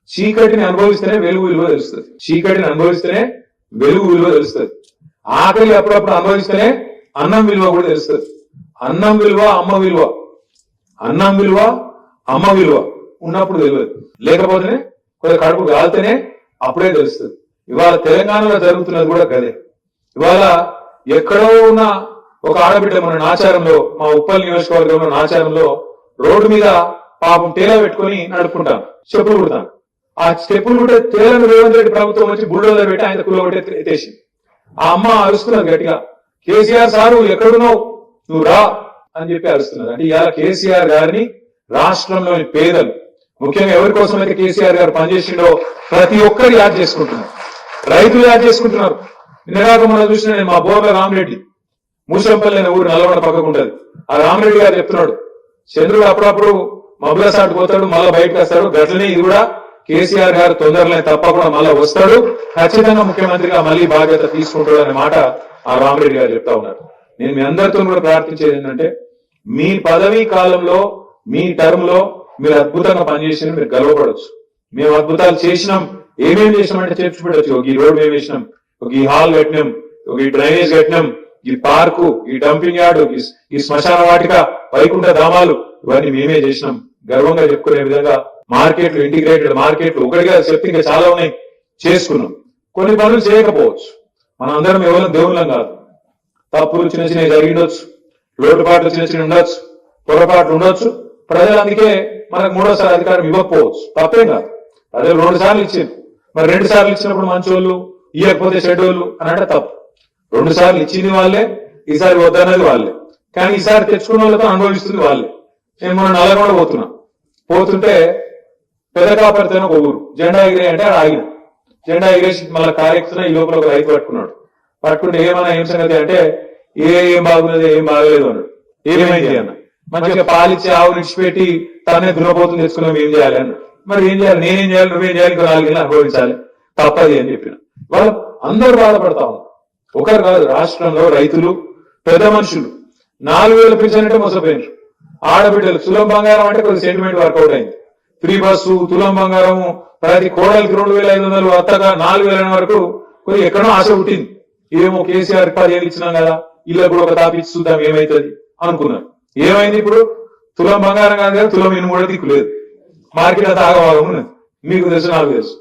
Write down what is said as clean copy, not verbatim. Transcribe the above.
చీకటిని అనుభవిస్తేనే వెలుగు విలువ తెలుస్తుంది. చీకటిని అనుభవిస్తేనే వెలుగు విలువ తెలుస్తుంది. ఆకలి అప్పుడప్పుడు అనుభవిస్తేనే అన్నం విలువ కూడా తెలుస్తుంది. అన్నం విలువ అమ్మ విలువ, అన్నం విలువ అమ్మ విలువ ఉన్నప్పుడు తెలియదు. లేకపోతేనే కొంత కడుపు కాలితేనే అప్పుడే తెలుస్తుంది. ఇవాళ తెలంగాణలో జరుగుతున్నది కూడా గదే. ఇవాళ ఎక్కడో ఉన్న ఒక ఆడబిడ్డ మన నాచారంలో, మా ఉప్పల్ నియోజకవర్గంలో నాచారంలో రోడ్డు మీద పాపం టేలా పెట్టుకుని నడుపుకుంటాను, చెప్పులు కుడతాను. ఆ చెప్పులు కూడా తేలను రేవంత్ రెడ్డి ప్రభుత్వం వచ్చి బుల్డోజర్ పెట్టి ఆయన కుల్లబెట్టి ఎత్తేసి ఆ అమ్మ అరుస్తున్నది గట్టిగా, కేసీఆర్ సారు ఎక్కడున్నావు, నువ్వు రా అని చెప్పి అరుస్తున్నది. అంటే ఇవాళ కేసీఆర్ గారిని రాష్ట్రంలోని పేదలు, ముఖ్యంగా ఎవరి కోసం అయితే కేసీఆర్ గారు పనిచేసిండో ప్రతి ఒక్కరు యాద్ చేసుకుంటున్నారు. రైతులు యాద్ చేసుకుంటున్నారు. నిన్నగాక మనం చూసిన నేను మా బోర్ల రామరెడ్డి, మూసంపల్లి అనే ఊరు నల్లగొండ పక్కకు ఉంటది. ఆ రామరెడ్డి గారు చెప్తున్నాడు, చంద్రుడు అప్పుడప్పుడు మబ్బుల సాటు పోతాడు, మళ్ళా బయటకు వస్తాడు, గట్లనే ఇది కూడా కేసీఆర్ గారు తొందరలో తప్పకుండా మళ్ళా వస్తాడు, ఖచ్చితంగా ముఖ్యమంత్రిగా మళ్ళీ బాధ్యత తీసుకుంటాడు అనే మాట ఆ రామరెడ్డి గారు చెప్తా ఉన్నారు. నేను మీ అందరితో కూడా ప్రార్థించేది ఏంటంటే, మీ పదవీ కాలంలో మీ టర్మ్ లో మీరు అద్భుతంగా పనిచేసిన మీరు గర్వపడవచ్చు. మేము అద్భుతాలు చేసినాం, ఏమేమి చేసినాం అంటే చెప్పచ్చు. ఒక ఈ రోడ్ మేము వేసినాం, ఒక ఈ హాల్ కట్టినాం, ఒక ఈ డ్రైనేజ్ కట్టినాం, ఈ పార్కు, ఈ డంపింగ్ యార్డు, ఈ శ్మశాన వాటిక, వైకుంఠ ధామాలు, ఇవన్నీ మేమే చేసినాం గర్వంగా చెప్పుకునే విధంగా. మార్కెట్లు, ఇంటిగ్రేటెడ్ మార్కెట్లు ఒకటిగా చెప్తే ఇంకా చాలా ఉన్నాయి, చేసుకున్నాం. కొన్ని పనులు చేయకపోవచ్చు, మనం అందరం ఎవరైనా దేవుళ్ళం కాదు. తప్పులు చిన్న చిన్నవి జరిగిండొచ్చు, లోటుపాట్లు చిన్న చిన్న ఉండొచ్చు, పొరపాట్లు ఉండొచ్చు. ప్రజలు అందుకే మనకు మూడోసారి అధికారం ఇవ్వకపోవచ్చు, తప్పేం కాదు. ప్రజలు 2 సార్లు ఇచ్చింది, మరి 2 సార్లు ఇచ్చినప్పుడు మంచోళ్ళు, ఇవ్వకపోతే చెడ్డోళ్ళు అని అంటే తప్పు. 2 సార్లు ఇచ్చింది వాళ్ళే, ఈసారి వద్దన్నది వాళ్ళే, కానీ ఈసారి తెచ్చుకున్న వాళ్ళతో అనుభవిస్తుంది వాళ్ళే. నేను మనం నల్లగొండ పోతుంటే పెదకాపరితో ఒక ఊరు, జెండా ఎగిరే అంటే ఆగిన, జెండా ఎగిరేసి మళ్ళీ కారెక్తున్నా ఈ లోపల ఒక రైతు పట్టుకుంటే ఏమన్నా ఏం సంగతి అంటే ఏం బాగున్నది ఏం బాగలేదు అన్నాడు. ఏమైంది అన్న, మంచిగా పాలిచ్చి ఆవు నిడిచిపెట్టి తానే దున్నపోతుంది తెచ్చుకున్నాం, ఏం చేయాలి అన్నాడు. మరి ఏం చేయాలి, నేనేం చేయాలి, నువ్వేం చేయాలి, ఇంకా 4 ఏళ్ళు అనుభవించాలి, తప్పది అని చెప్పిన. వాళ్ళు అందరూ బాధపడతా ఉన్నారు, ఒకరు కాదు. రాష్ట్రంలో రైతులు, పెద్ద మనుషులు 4,000 పెంచాలంటే మోసపోయినారు. ఆడబిడ్డలు తులం బంగారం అంటే కొద్ది సెంటిమెంట్ వర్కౌట్ అయింది. ఫ్రీ బస్సు, తులం బంగారం, ప్రతి కోడలికి 2,500, అత్తగా 4,000 వరకు కొద్ది ఎక్కడో ఆశ పుట్టింది. ఏమో కేసీఆర్ 10 ఏళ్ళు ఇచ్చినాం కదా, ఇలా కూడా ఒక తాపిచ్చి చూద్దాం ఏమైతుంది అనుకున్నారు. ఏమైంది? ఇప్పుడు తులం బంగారం కాదు కదా, తులం ఇనుము కూడా దిక్కు లేదు. మార్కెట్ అంతా ఆగవాగం ఉన్నది. మీకు తెలుసు, నాకు తెలుసు.